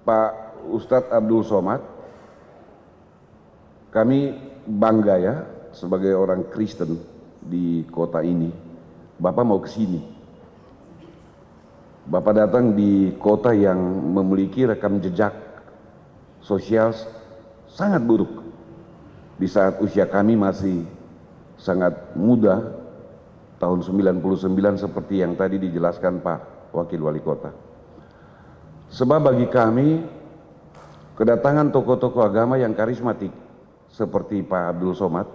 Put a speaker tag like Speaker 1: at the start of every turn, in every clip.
Speaker 1: Pak Ustadz Abdul Somad, kami bangga ya sebagai orang Kristen di kota ini. Bapak mau ke sini. Bapak datang di kota yang memiliki rekam jejak sosial sangat buruk. Di saat usia kami masih sangat muda, tahun 99 seperti yang tadi dijelaskan Pak Wakil Wali Kota. Sebab bagi kami, kedatangan tokoh-tokoh agama yang karismatik seperti Pak Abdul Somad,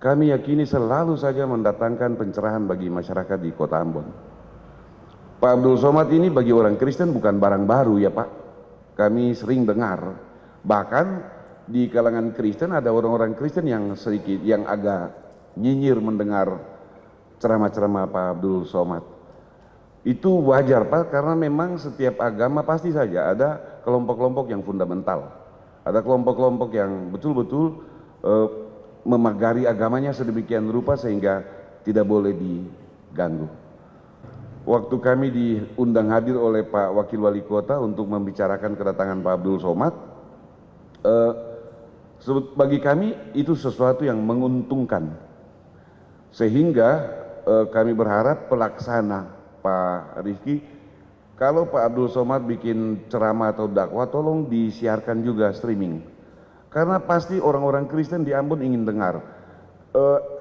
Speaker 1: kami yakini selalu saja mendatangkan pencerahan bagi masyarakat di kota Ambon. Pak Abdul Somad ini bagi orang Kristen bukan barang baru ya Pak. Kami sering dengar, bahkan di kalangan Kristen ada orang-orang Kristen yang sedikit, yang agak nyinyir mendengar ceramah-ceramah Pak Abdul Somad. Itu wajar Pak, karena memang setiap agama pasti saja ada kelompok-kelompok yang fundamental. Ada kelompok-kelompok yang betul-betul memagari agamanya sedemikian rupa sehingga tidak boleh diganggu. Waktu kami diundang hadir oleh Pak Wakil Wali Kota untuk membicarakan kedatangan Pak Abdul Somad, bagi kami itu sesuatu yang menguntungkan. Sehingga kami berharap pelaksana Pak Rifki, kalau Pak Abdul Somad bikin ceramah atau dakwah, tolong disiarkan juga streaming. Karena pasti orang-orang Kristen di Ambon ingin dengar.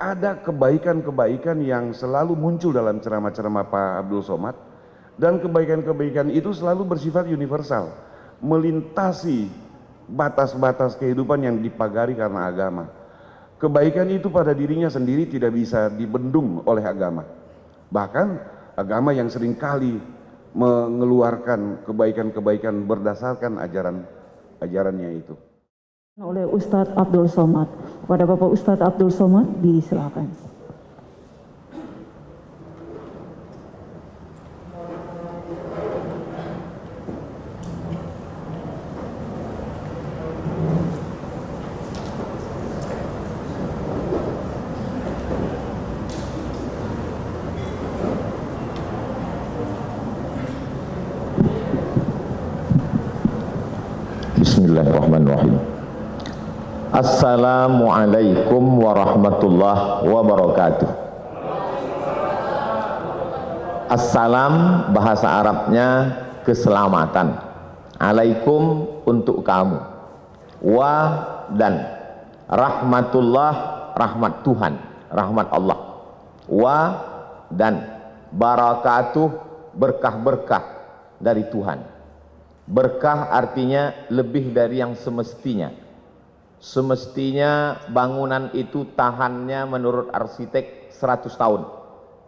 Speaker 1: Ada kebaikan-kebaikan yang selalu muncul dalam ceramah-ceramah Pak Abdul Somad, dan kebaikan-kebaikan itu selalu bersifat universal, melintasi batas-batas kehidupan yang dipagari karena agama. Kebaikan itu pada dirinya sendiri tidak bisa dibendung oleh agama. Bahkan agama yang seringkali mengeluarkan kebaikan-kebaikan berdasarkan ajarannya itu.
Speaker 2: Oleh Ustadz Abdul Somad. Kepada Bapak Ustadz Abdul Somad, disilakan.
Speaker 3: Bismillahirrahmanirrahim. Assalamualaikum warahmatullahi wabarakatuh. Assalam bahasa Arabnya keselamatan. Alaikum untuk kamu. Wa dan rahmatullah, rahmat Tuhan, rahmat Allah. Wa dan barakatuh, berkah-berkah dari Tuhan. Berkah artinya lebih dari yang semestinya. Semestinya bangunan itu tahannya menurut arsitek 100 tahun.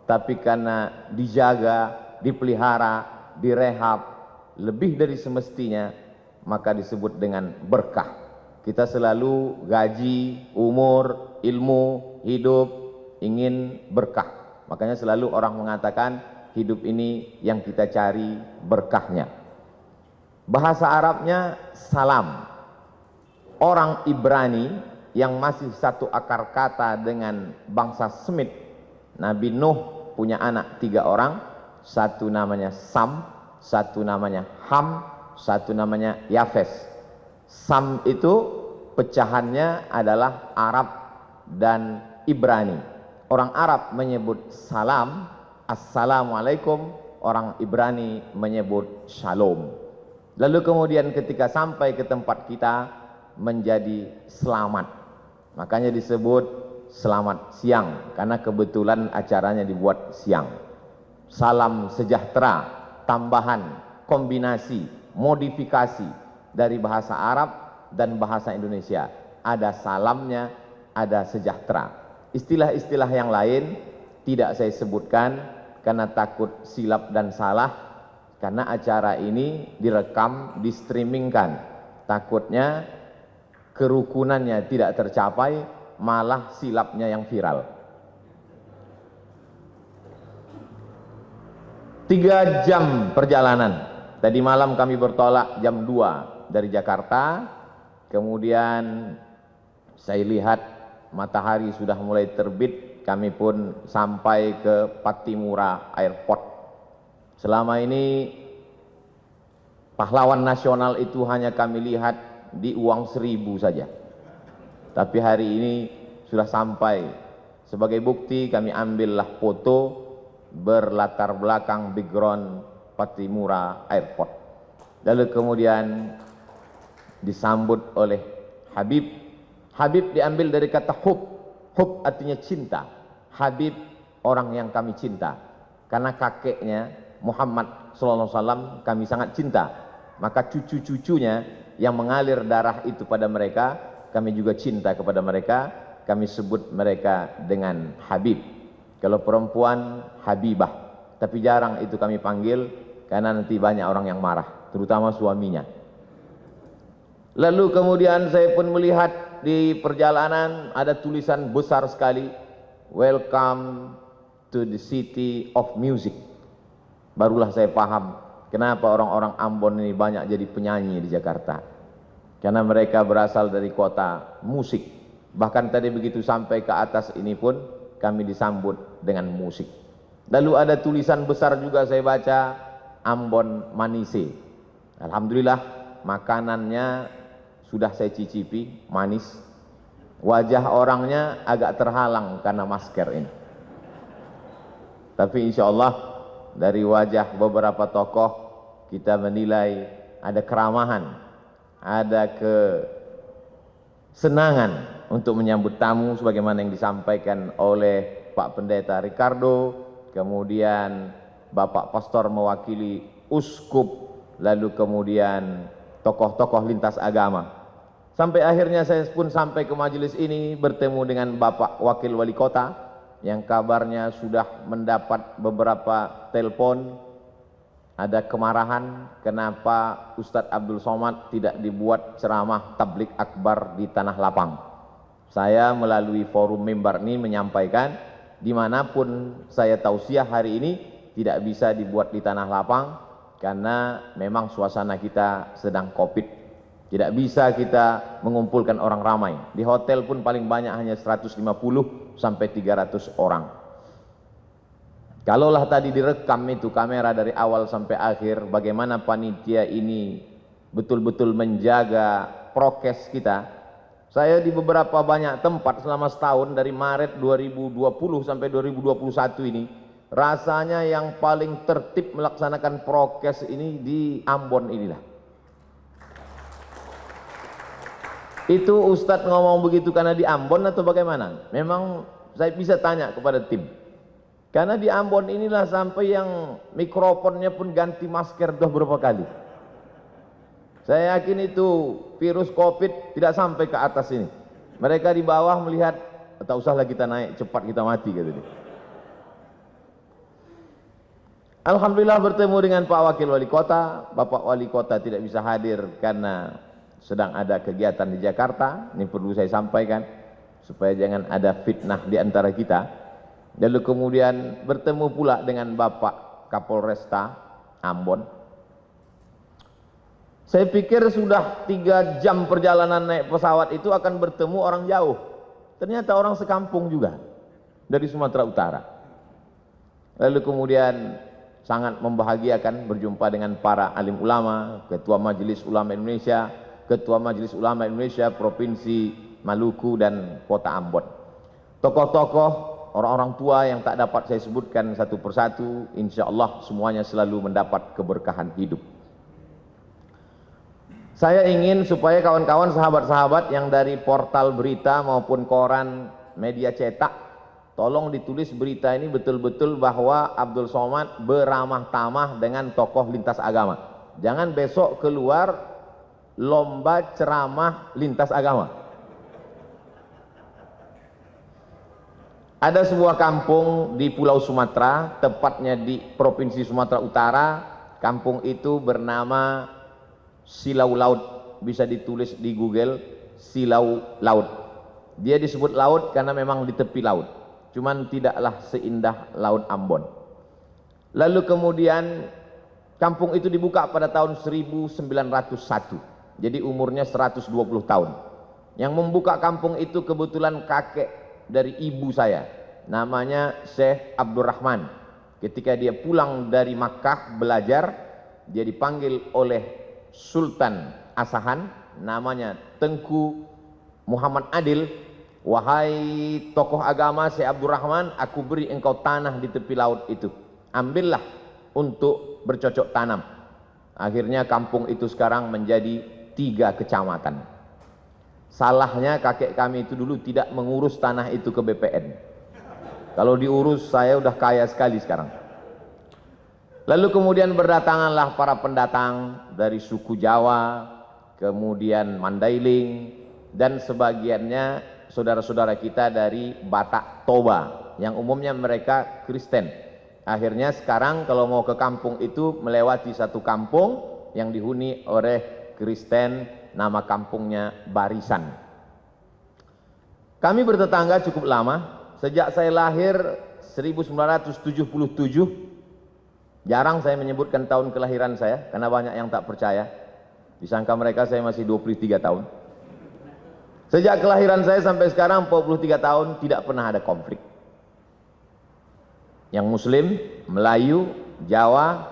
Speaker 3: Tapi karena dijaga, dipelihara, direhab lebih dari semestinya, maka disebut dengan berkah. Kita selalu gaji, umur, ilmu, hidup ingin berkah. Makanya selalu orang mengatakan hidup ini yang kita cari berkahnya. Bahasa Arabnya salam. Orang Ibrani yang masih satu akar kata dengan bangsa Semit. Nabi Nuh punya anak 3 orang, satu namanya Sam, satu namanya Ham, satu namanya Yafes. Sam itu pecahannya adalah Arab dan Ibrani. Orang Arab menyebut salam, assalamualaikum, orang Ibrani menyebut shalom. Lalu kemudian ketika sampai ke tempat kita menjadi selamat. Makanya disebut selamat siang, karena kebetulan acaranya dibuat siang. Salam sejahtera, tambahan, kombinasi, modifikasi dari bahasa Arab dan bahasa Indonesia. Ada salamnya, ada sejahtera. Istilah-istilah yang lain tidak saya sebutkan karena takut silap dan salah. Karena acara ini direkam, di-streamingkan. Takutnya kerukunannya tidak tercapai, malah silapnya yang viral. 3 jam perjalanan. Tadi malam kami bertolak jam 2 dari Jakarta. Kemudian saya lihat matahari sudah mulai terbit. Kami pun sampai ke Pattimura Airport. Selama ini Pahlawan nasional itu hanya kami lihat di uang 1.000 saja. Tapi hari ini sudah sampai. Sebagai bukti kami ambillah foto berlatar belakang background Pattimura Airport. Lalu kemudian disambut oleh Habib. Habib diambil dari kata hub. Hub artinya cinta. Habib orang yang kami cinta. Karena kakeknya Muhammad SAW kami sangat cinta. Maka cucu-cucunya yang mengalir darah itu pada mereka, kami juga cinta kepada mereka. Kami sebut mereka dengan Habib. Kalau perempuan Habibah. Tapi jarang itu kami panggil karena nanti banyak orang yang marah, terutama suaminya. Lalu kemudian saya pun melihat di perjalanan ada tulisan besar sekali, "Welcome to the city of music." Barulah saya paham kenapa orang-orang Ambon ini banyak jadi penyanyi di Jakarta. Karena mereka berasal dari kota musik. Bahkan tadi begitu sampai ke atas ini pun kami disambut dengan musik. Lalu ada tulisan besar juga saya baca, Ambon Manise. Alhamdulillah makanannya sudah saya cicipi, manis. Wajah orangnya agak terhalang karena masker ini. Tapi insya Allah dari wajah beberapa tokoh kita menilai ada keramahan, ada kesenangan untuk menyambut tamu sebagaimana yang disampaikan oleh Pak Pendeta Ricardo, kemudian Bapak Pastor mewakili uskup, lalu kemudian tokoh-tokoh lintas agama. Sampai akhirnya saya pun sampai ke majelis ini bertemu dengan Bapak Wakil Wali Kota yang kabarnya sudah mendapat beberapa telepon ada kemarahan kenapa Ustadz Abdul Somad tidak dibuat ceramah tablik akbar di Tanah Lapang. Saya melalui forum mimbar ini menyampaikan dimanapun saya tausiah hari ini tidak bisa dibuat di Tanah Lapang karena memang suasana kita sedang COVID. Tidak bisa kita mengumpulkan orang ramai. Di hotel pun paling banyak hanya 150 sampai 300 orang. Kalaulah tadi direkam itu kamera dari awal sampai akhir, bagaimana panitia ini betul-betul menjaga prokes kita. Saya di beberapa banyak tempat selama setahun dari Maret 2020 sampai 2021 ini, rasanya yang paling tertib melaksanakan prokes ini di Ambon inilah. Itu Ustadz ngomong begitu karena di Ambon atau bagaimana? Memang saya bisa tanya kepada tim. Karena di Ambon inilah sampai yang mikrofonnya pun ganti masker sudah berapa kali. Saya yakin itu virus COVID tidak sampai ke atas ini. Mereka di bawah melihat, tak usahlah kita naik, cepat kita mati kata dia. Alhamdulillah bertemu dengan Pak Wakil Wali Kota. Bapak Wali Kota tidak bisa hadir karena sedang ada kegiatan di Jakarta. Ini perlu saya sampaikan supaya jangan ada fitnah di antara kita. Lalu kemudian bertemu pula dengan Bapak Kapolresta Ambon. Saya pikir sudah 3 jam perjalanan naik pesawat itu akan bertemu orang jauh. Ternyata orang sekampung juga dari Sumatera Utara. Lalu kemudian sangat membahagiakan berjumpa dengan para alim ulama, Ketua Majelis Ulama Indonesia, Ketua Majelis Ulama Indonesia Provinsi Maluku dan Kota Ambon. Tokoh-tokoh, orang-orang tua yang tak dapat saya sebutkan satu persatu, insya Allah semuanya selalu mendapat keberkahan hidup. Saya ingin supaya kawan-kawan sahabat-sahabat yang dari portal berita maupun koran media cetak, tolong ditulis berita ini betul-betul bahwa Abdul Somad beramah tamah dengan tokoh lintas agama. Jangan besok keluar lomba ceramah lintas agama. Ada sebuah kampung di Pulau Sumatera, tepatnya di Provinsi Sumatera Utara. Kampung itu bernama Silau Laut, bisa ditulis di Google, Silau Laut. Dia disebut laut karena memang di tepi laut, cuman tidaklah seindah Laut Ambon. Lalu kemudian kampung itu dibuka pada tahun 1901, jadi umurnya 120 tahun. Yang membuka kampung itu kebetulan kakek dari ibu saya, namanya Syekh Abdurrahman. Ketika dia pulang dari Makkah belajar, dia dipanggil oleh Sultan Asahan, namanya Tengku Muhammad Adil, wahai tokoh agama Syekh Abdurrahman, aku beri engkau tanah di tepi laut itu, ambillah untuk bercocok tanam. Akhirnya kampung itu sekarang menjadi 3 kecamatan. Salahnya kakek kami itu dulu tidak mengurus tanah itu ke BPN. Kalau diurus saya udah kaya sekali sekarang. Lalu kemudian berdatanganlah para pendatang dari suku Jawa, kemudian Mandailing, dan sebagiannya saudara-saudara kita dari Batak Toba, yang umumnya mereka Kristen. Akhirnya sekarang kalau mau ke kampung itu melewati satu kampung yang dihuni oleh Kristen, nama kampungnya Barisan. Kami bertetangga cukup lama, sejak saya lahir 1977. Jarang saya menyebutkan tahun kelahiran saya karena banyak yang tak percaya. Disangka mereka saya masih 23 tahun. Sejak kelahiran saya sampai sekarang 43 tahun tidak pernah ada konflik. Yang Muslim, Melayu, Jawa,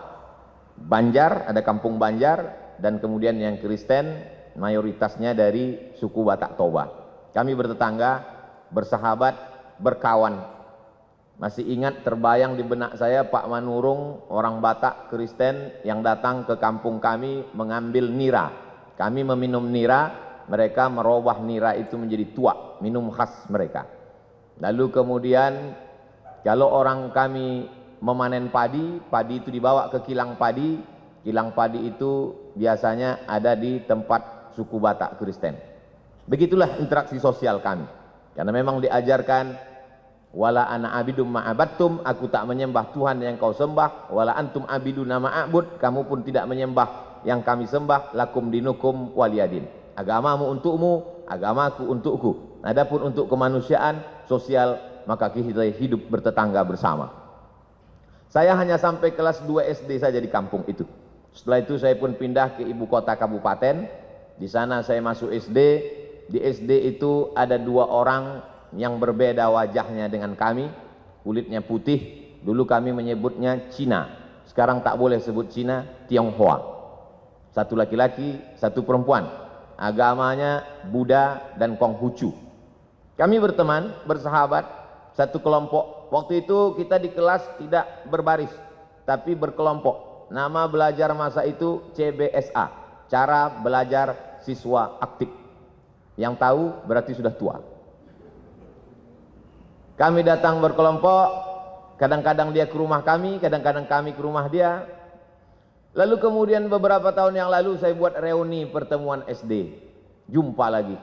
Speaker 3: Banjar, ada kampung Banjar, dan kemudian yang Kristen mayoritasnya dari suku Batak Toba. Kami bertetangga, bersahabat, berkawan. Masih ingat terbayang di benak saya Pak Manurung, orang Batak Kristen yang datang ke kampung kami mengambil nira. Kami meminum nira, mereka merubah nira itu menjadi tuak, minum khas mereka. Lalu kemudian kalau orang kami memanen padi, padi itu dibawa ke kilang padi. Kilang padi itu biasanya ada di tempat suku Batak Kristen. Begitulah interaksi sosial kami. Karena memang diajarkan, wala ana abidum ma'abattum, aku tak menyembah Tuhan yang kau sembah, wala antum abiduna ma'abud, kamu pun tidak menyembah yang kami sembah, lakum dinukum waliyadin. Agamamu untukmu, agamaku untukku. Adapun untuk kemanusiaan, sosial, maka kita hidup bertetangga bersama. Saya hanya sampai kelas 2 SD saja di kampung itu. Setelah itu saya pun pindah ke ibu kota kabupaten. Di sana saya masuk SD. Di SD itu ada 2 orang yang berbeda wajahnya dengan kami. Kulitnya putih. Dulu kami menyebutnya Cina. Sekarang tak boleh sebut Cina, Tionghoa. Satu laki-laki, satu perempuan. Agamanya Buddha dan Konghucu. Kami berteman, bersahabat, satu kelompok. Waktu itu kita di kelas tidak berbaris, tapi berkelompok. Nama belajar masa itu CBSA, cara belajar siswa aktif. Yang tahu berarti sudah tua. Kami datang berkelompok, kadang-kadang dia ke rumah kami, kadang-kadang kami ke rumah dia. Lalu kemudian beberapa tahun yang lalu saya buat reuni pertemuan SD. Jumpa lagi.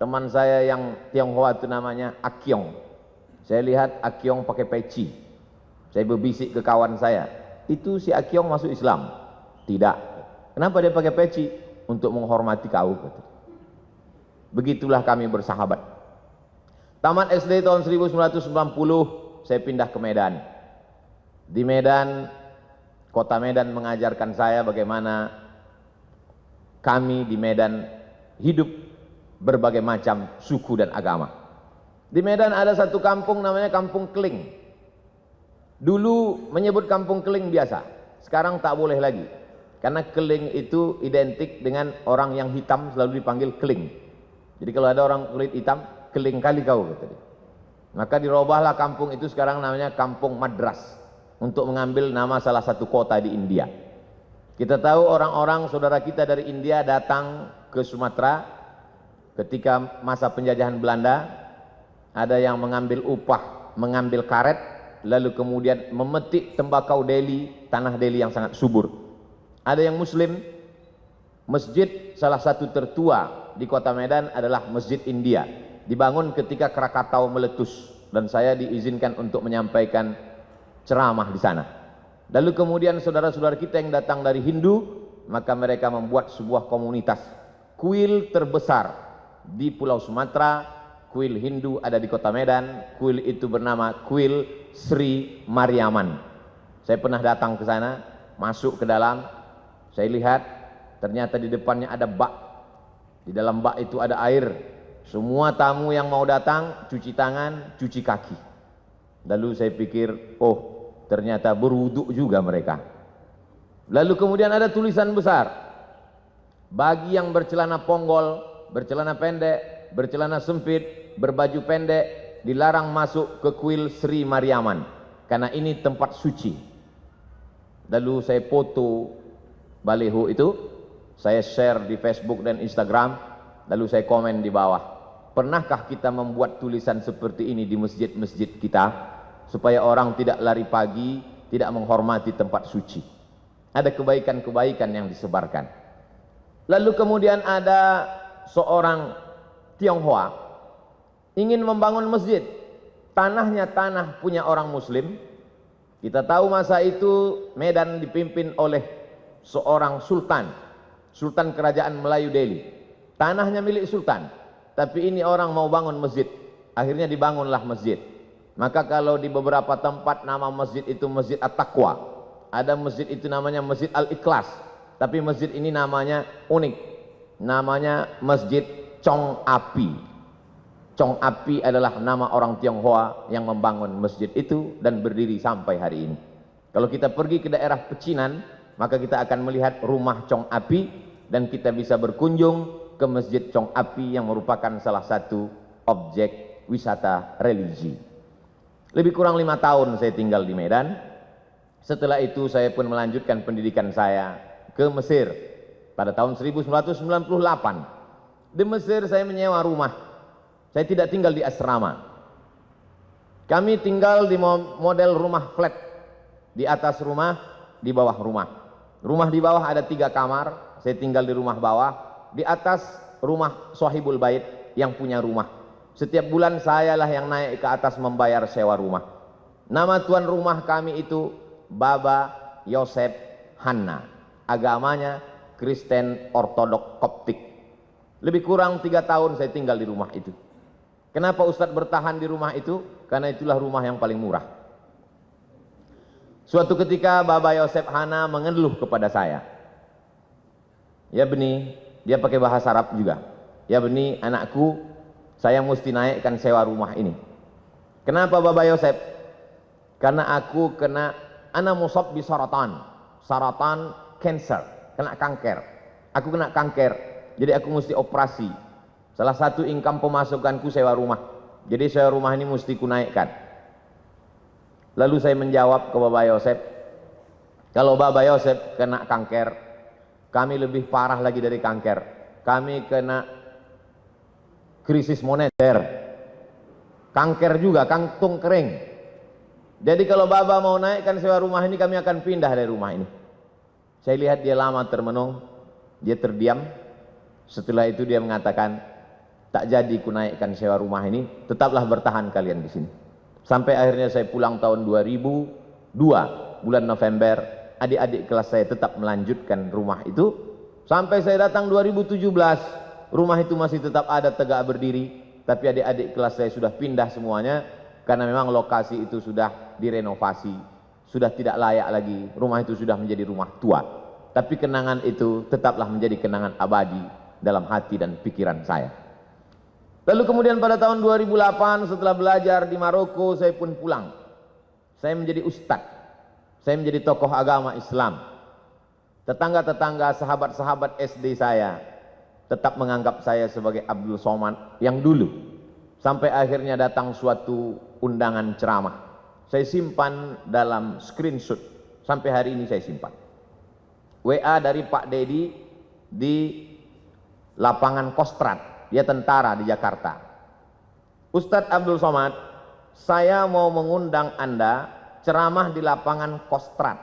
Speaker 3: Teman saya yang Tionghoa itu namanya Akyong. Saya lihat Akyong pakai peci. Saya berbisik ke kawan saya, itu si Akyong masuk Islam? Tidak. Kenapa dia pakai peci? Untuk menghormati kau. Begitulah kami bersahabat. Tamat SD tahun 1990, saya pindah ke Medan. Di Medan, kota Medan mengajarkan saya bagaimana kami di Medan hidup berbagai macam suku dan agama. Di Medan ada satu kampung namanya Kampung Keling. Dulu menyebut Kampung Keling biasa, sekarang tak boleh lagi. Karena Keling itu identik dengan orang yang hitam selalu dipanggil Keling. Jadi kalau ada orang kulit hitam, keling kali kau, kata dia. Maka dirubahlah kampung itu sekarang namanya Kampung Madras, untuk mengambil nama salah satu kota di India. Kita tahu orang-orang saudara kita dari India datang ke Sumatera ketika masa penjajahan Belanda. Ada yang mengambil upah, mengambil karet, lalu kemudian memetik tembakau Delhi, tanah Delhi yang sangat subur. Ada yang Muslim. Masjid salah satu tertua di kota Medan adalah Masjid India, dibangun ketika Krakatau meletus, dan saya diizinkan untuk menyampaikan ceramah di sana. Lalu kemudian saudara-saudara kita yang datang dari Hindu, maka mereka membuat sebuah komunitas. Kuil terbesar di Pulau Sumatera, kuil Hindu ada di kota Medan. Kuil itu bernama Kuil Sri Mariaman. Saya pernah datang ke sana, masuk ke dalam, saya lihat ternyata di depannya ada bak. Di dalam bak itu ada air. Semua tamu yang mau datang cuci tangan, cuci kaki. Lalu saya pikir, oh ternyata berwuduk juga mereka. Lalu kemudian ada tulisan besar, Bagi yang bercelana ponggol, bercelana pendek, bercelana sempit, berbaju pendek, dilarang masuk ke kuil Sri Mariaman, karena ini tempat suci. Lalu saya foto baliho itu, saya share di Facebook dan Instagram, lalu saya komen di bawah, pernahkah kita membuat tulisan seperti ini di masjid-masjid kita, supaya orang tidak lari pagi, tidak menghormati tempat suci. Ada kebaikan-kebaikan yang disebarkan. Lalu kemudian ada seorang Tionghoa ingin membangun masjid, tanahnya tanah punya orang muslim. Kita tahu masa itu Medan dipimpin oleh seorang sultan, sultan kerajaan Melayu Delhi. Tanahnya milik sultan, tapi ini orang mau bangun masjid, akhirnya dibangunlah masjid. Maka kalau di beberapa tempat nama masjid itu Masjid At-Taqwa, ada masjid itu namanya Masjid Al-Ikhlas, tapi masjid ini namanya unik, namanya Masjid Chong Api. Chong Api adalah nama orang Tionghoa yang membangun masjid itu dan berdiri sampai hari ini. Kalau kita pergi ke daerah Pecinan, maka kita akan melihat rumah Chong Api dan kita bisa berkunjung ke Masjid Chong Api yang merupakan salah satu objek wisata religi. Lebih kurang 5 tahun saya tinggal di Medan. Setelah itu saya pun melanjutkan pendidikan saya ke Mesir pada tahun 1998. Di Mesir saya menyewa rumah. Saya tidak tinggal di asrama. Kami tinggal di model rumah flat. Di atas rumah, di bawah rumah. Rumah di bawah ada 3 kamar, saya tinggal di rumah bawah. Di atas rumah Sohibul Bait yang punya rumah. Setiap bulan sayalah yang naik ke atas membayar sewa rumah. Nama tuan rumah kami itu Baba Yosef Hanna. Agamanya Kristen Ortodok Koptik. Lebih kurang 3 tahun saya tinggal di rumah itu. Kenapa Ustadz bertahan di rumah itu? Karena itulah rumah yang paling murah. Suatu ketika Baba Yosef Hanna mengeluh kepada saya. Ya Beni, dia pakai bahasa Arab juga. Ya Beni, anakku, saya mesti naikkan sewa rumah ini. Kenapa Baba Yosef? Karena aku kena musab bi saratan. Saratan cancer, kena kanker. Aku kena kanker, jadi aku mesti operasi. Salah satu income pemasukanku sewa rumah. Jadi sewa rumah ini mesti kunaikkan. Lalu saya menjawab ke Baba Yosef, kalau Baba Yosef kena kanker, kami lebih parah lagi dari kanker. Kami kena krisis moneter, kanker juga, kantung kering. Jadi kalau Baba mau naikkan sewa rumah ini, kami akan pindah dari rumah ini. Saya lihat dia lama termenung, dia terdiam. Setelah itu dia mengatakan, tak jadi ku naikkan sewa rumah ini, tetaplah bertahan kalian di sini. Sampai akhirnya saya pulang tahun 2002, bulan November, adik-adik kelas saya tetap melanjutkan rumah itu. Sampai saya datang 2017, rumah itu masih tetap ada tegak berdiri, tapi adik-adik kelas saya sudah pindah semuanya karena memang lokasi itu sudah direnovasi, sudah tidak layak lagi, rumah itu sudah menjadi rumah tua. Tapi kenangan itu tetaplah menjadi kenangan abadi dalam hati dan pikiran saya. Lalu kemudian pada tahun 2008 setelah belajar di Maroko, saya pun pulang. Saya menjadi ustadz, saya menjadi tokoh agama Islam. Tetangga-tetangga, sahabat-sahabat SD saya tetap menganggap saya sebagai Abdul Somad yang dulu. Sampai akhirnya datang suatu undangan ceramah. Saya simpan dalam screenshot. Sampai hari ini saya simpan. WA dari Pak Dedi di lapangan Kostrad. Dia tentara di Jakarta. Ustadz Abdul Somad, saya mau mengundang Anda ceramah di lapangan Kostrad.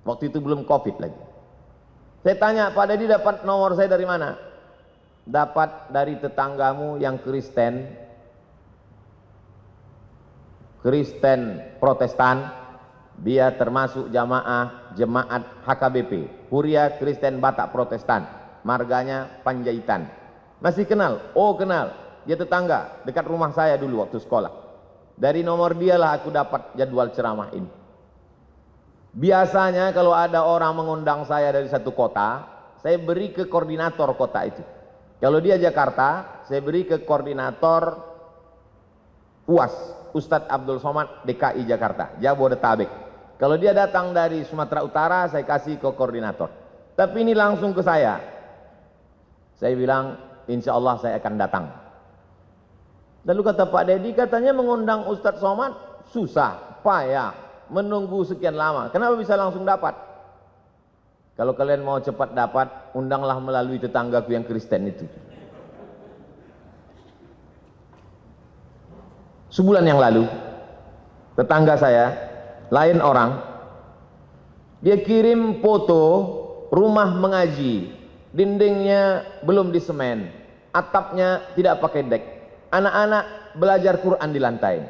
Speaker 3: Waktu itu belum COVID lagi. Saya tanya, Pak Dedi dapat nomor saya dari mana? Dapat dari tetanggamu yang Kristen Protestan. Dia termasuk jemaat HKBP, Huria Kristen Batak Protestan, marganya Panjaitan. Masih kenal? Oh kenal, dia tetangga dekat rumah saya dulu waktu sekolah. Dari nomor dialah aku dapat jadwal ceramah ini. Biasanya kalau ada orang mengundang saya dari satu kota, saya beri ke koordinator kota itu. Kalau dia Jakarta, saya beri ke koordinator UAS, Ustadz Abdul Somad DKI Jakarta, Jabodetabek. Kalau dia datang dari Sumatera Utara, saya kasih ke koordinator. Tapi ini langsung ke saya. Saya bilang, insya Allah saya akan datang. Lalu kata Pak Dedi, katanya mengundang Ustadz Somad susah, payah, menunggu sekian lama. Kenapa bisa langsung dapat? Kalau kalian mau cepat dapat, undanglah melalui tetanggaku yang Kristen itu. Sebulan yang lalu, tetangga saya, lain orang, dia kirim foto rumah mengaji, dindingnya belum disemen, atapnya tidak pakai dek, anak-anak belajar Quran di lantai.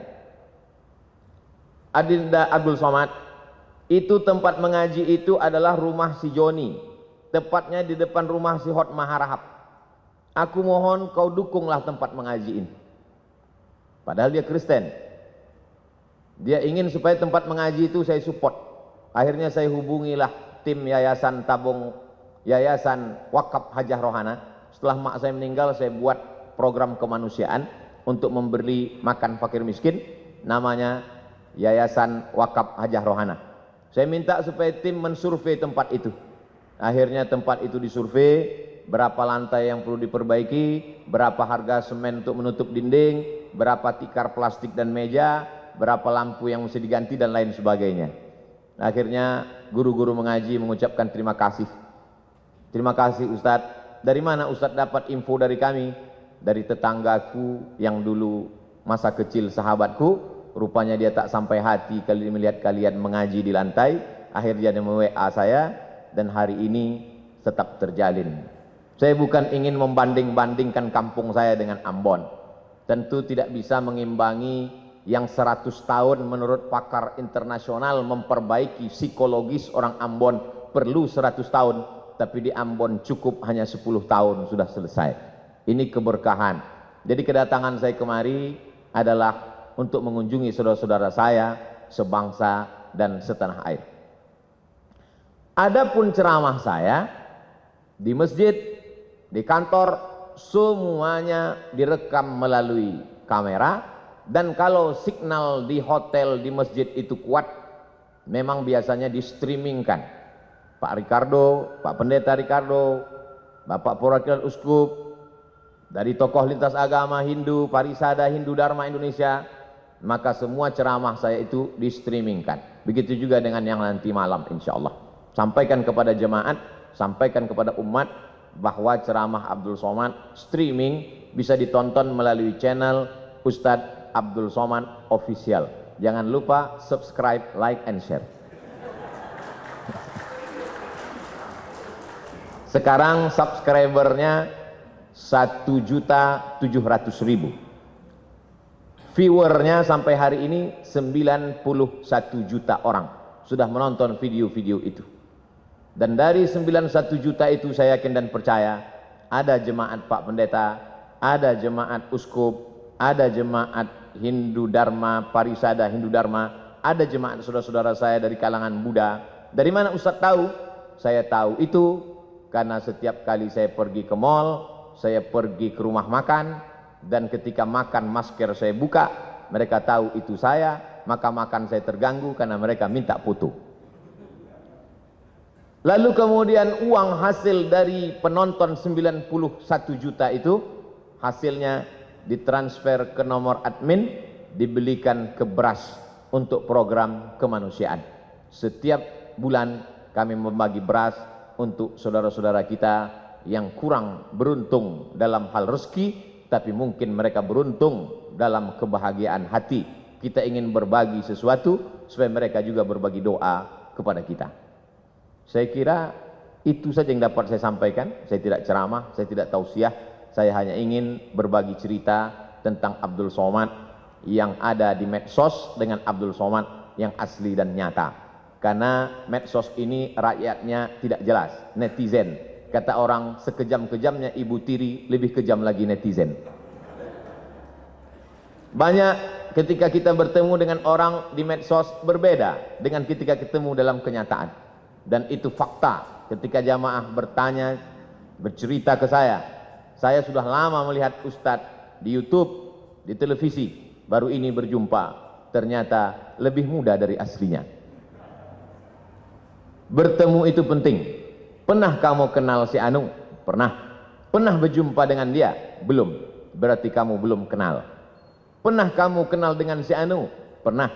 Speaker 3: Adinda Abdul Somad, itu tempat mengaji itu adalah rumah si Joni, tepatnya di depan rumah si Hot Maharahap. Aku mohon kau dukunglah tempat mengaji ini. Padahal dia Kristen. Dia ingin supaya tempat mengaji itu saya support. Akhirnya saya hubungilah tim Yayasan Tabung, Yayasan Wakaf Hajah Rohana. Setelah mak saya meninggal, saya buat program kemanusiaan untuk memberi makan fakir miskin, namanya Yayasan Wakaf Hajah Rohana. Saya minta supaya tim mensurvei tempat itu. Akhirnya tempat itu disurvei, berapa lantai yang perlu diperbaiki, berapa harga semen untuk menutup dinding, berapa tikar plastik dan meja, berapa lampu yang mesti diganti dan lain sebagainya. Akhirnya guru-guru mengaji mengucapkan terima kasih. Terima kasih Ustadz. Dari mana Ustadz dapat info dari kami? Dari tetanggaku yang dulu masa kecil sahabatku. Rupanya dia tak sampai hati kali melihat kalian mengaji di lantai. Akhirnya dia WA saya dan hari ini tetap terjalin. Saya bukan ingin membanding-bandingkan kampung saya dengan Ambon. Tentu tidak bisa mengimbangi yang 100 tahun menurut pakar internasional memperbaiki psikologis orang Ambon perlu 100 tahun. Tapi di Ambon cukup hanya 10 tahun sudah selesai. Ini keberkahan. Jadi kedatangan saya kemari adalah untuk mengunjungi saudara-saudara saya sebangsa dan setanah air. Adapun ceramah saya di masjid, di kantor, semuanya direkam melalui kamera. Dan kalau signal di hotel, di masjid itu kuat, memang biasanya di streamingkan. Pak Ricardo, Pak Pendeta Ricardo, Bapak Perwakilan Uskup, dari tokoh lintas agama Hindu, Parisada, Hindu Dharma Indonesia, maka semua ceramah saya itu di streamingkan. Begitu juga dengan yang nanti malam insya Allah. Sampaikan kepada jemaat, sampaikan kepada umat bahwa ceramah Abdul Somad streaming bisa ditonton melalui channel Ustadz Abdul Somad Official. Jangan lupa subscribe, like, and share. Sekarang subscribernya 1.700.000. Viewernya sampai hari ini 91 juta orang sudah menonton video-video itu. Dan dari 91 juta itu saya yakin dan percaya ada jemaat Pak Pendeta, ada jemaat Uskup, ada jemaat Hindu Dharma, Parisada Hindu Dharma, ada jemaat saudara-saudara saya dari kalangan Buddha. Dari mana Ustadz tahu? Saya tahu itu karena setiap kali saya pergi ke mall, saya pergi ke rumah makan, dan ketika makan masker saya buka, mereka tahu itu saya, maka makan saya terganggu karena mereka minta foto. Lalu kemudian uang hasil dari penonton 91 juta itu, hasilnya ditransfer ke nomor admin, dibelikan ke beras untuk program kemanusiaan. Setiap bulan kami membagi beras untuk saudara-saudara kita yang kurang beruntung dalam hal rezeki, tapi mungkin mereka beruntung dalam kebahagiaan hati. Kita ingin berbagi sesuatu supaya mereka juga berbagi doa kepada kita. Saya kira itu saja yang dapat saya sampaikan. Saya tidak ceramah, saya tidak tausiah. Saya hanya ingin berbagi cerita tentang Abdul Somad yang ada di medsos dengan Abdul Somad yang asli dan nyata. Karena medsos ini rakyatnya tidak jelas, netizen. Kata orang, sekejam-kejamnya Ibu Tiri, lebih kejam lagi netizen. Banyak ketika kita bertemu dengan orang di medsos berbeda dengan ketika ketemu dalam kenyataan. Dan itu fakta. Ketika jamaah bertanya, bercerita ke saya sudah lama melihat Ustadz di YouTube, di televisi, baru ini berjumpa, ternyata lebih muda dari aslinya. Bertemu itu penting. Pernah kamu kenal si Anu? Pernah. Pernah berjumpa dengan dia? Belum. Berarti kamu belum kenal. Pernah kamu kenal dengan si Anu? Pernah.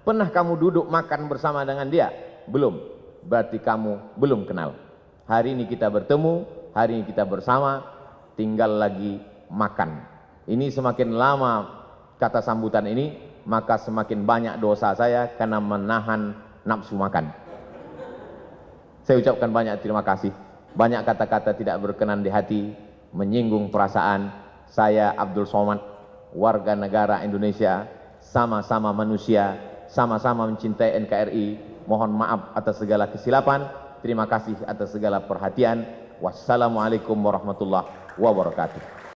Speaker 3: Pernah kamu duduk makan bersama dengan dia? Belum. Berarti kamu belum kenal. Hari ini kita bertemu, hari ini kita bersama, tinggal lagi makan. Ini semakin lama kata sambutan ini, maka semakin banyak dosa saya karena menahan nafsu makan. Saya ucapkan banyak terima kasih. Banyak kata-kata tidak berkenan di hati, menyinggung perasaan. Saya Abdul Somad, warga negara Indonesia, sama-sama manusia, sama-sama mencintai NKRI. Mohon maaf atas segala kesilapan. Terima kasih atas segala perhatian. Wassalamualaikum warahmatullahi wabarakatuh.